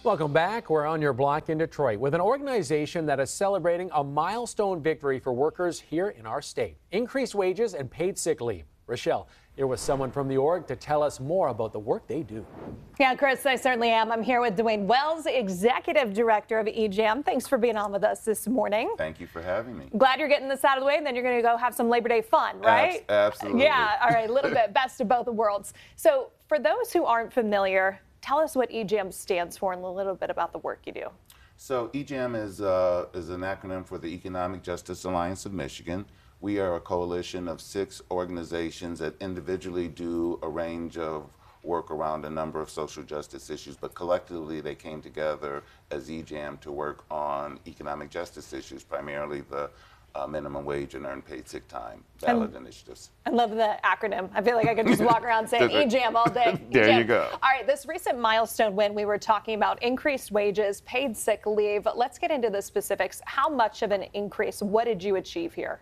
Welcome back. We're on your block in Detroit with an organization that is celebrating a milestone victory for workers here in our state. Increased wages and paid sick leave. Rochelle, here with someone from the org to tell us more about the work they do. Yeah, Chris, I certainly am. I'm here with DeWayne Wells, Executive Director of EJAM. Thanks for being on with us this morning. Thank you for having me. Glad you're getting this out of the way, and then you're going to go have some Labor Day fun, right? Absolutely. Yeah, all right, a little bit best of both worlds. So for those who aren't familiar, tell us what EJAM stands for and a little bit about the work you do. So EJAM is an acronym for the Economic Justice Alliance of Michigan. We are a coalition of 6 organizations that individually do a range of work around a number of social justice issues, but collectively they came together as EJAM to work on economic justice issues, primarily the minimum wage and earned paid sick time ballot initiatives. I love the acronym. I feel like I could just walk around saying EJAM all day. There you go. All right, this recent milestone win, we were talking about increased wages, paid sick leave. Let's get into the specifics. How much of an increase? What did you achieve here?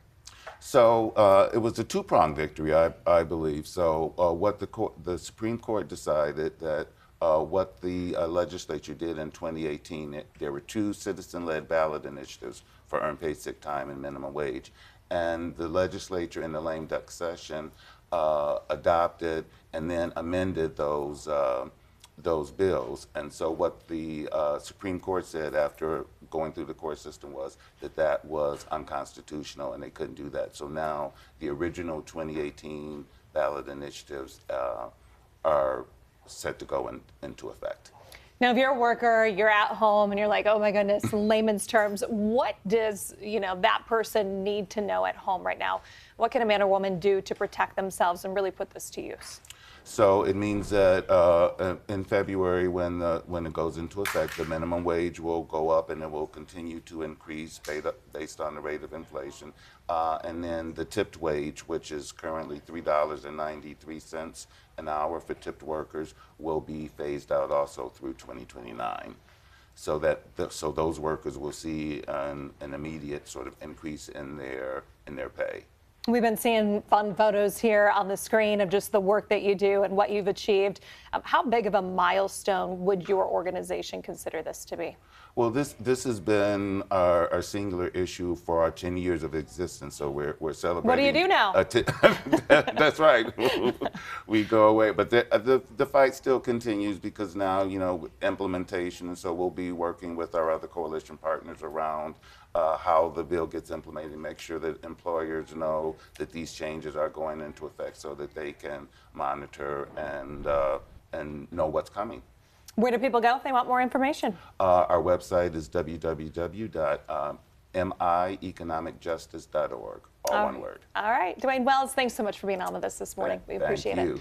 So it was a two-pronged victory, I believe. So what the Supreme Court decided that what the legislature did in 2018, there were 2 citizen-led ballot initiatives for earned paid sick time and minimum wage. And the legislature in the lame duck session adopted and then amended those bills. And so what the Supreme Court said after going through the court system was that that was unconstitutional and they couldn't do that. So now the original 2018 ballot initiatives are set to go into effect. Now, if you're a worker, you're at home and you're like, oh my goodness, layman's terms, what does that person need to know at home right now? What can a man or woman do to protect themselves and really put this to use? So it means that in February, when it goes into effect, the minimum wage will go up and it will continue to increase based on the rate of inflation. And then the tipped wage, which is currently $3.93 an hour for tipped workers, will be phased out also through 2029. So so those workers will see an immediate sort of increase in their pay. We've been seeing fun photos here on the screen of just the work that you do and what you've achieved. How big of a milestone would your organization consider this to be? Well, this has been our singular issue for our 10 years of existence. So we're celebrating. What do you do now? That's right. We go away, but the fight still continues because now implementation, and so we'll be working with our other coalition partners around how the bill gets implemented and make sure that employers know that these changes are going into effect so that they can monitor and know what's coming. Where do people go if they want more information? Our website is www.mieconomicjustice.org, all one word. All right. DeWayne Wells, thanks so much for being on with us this morning. We appreciate it.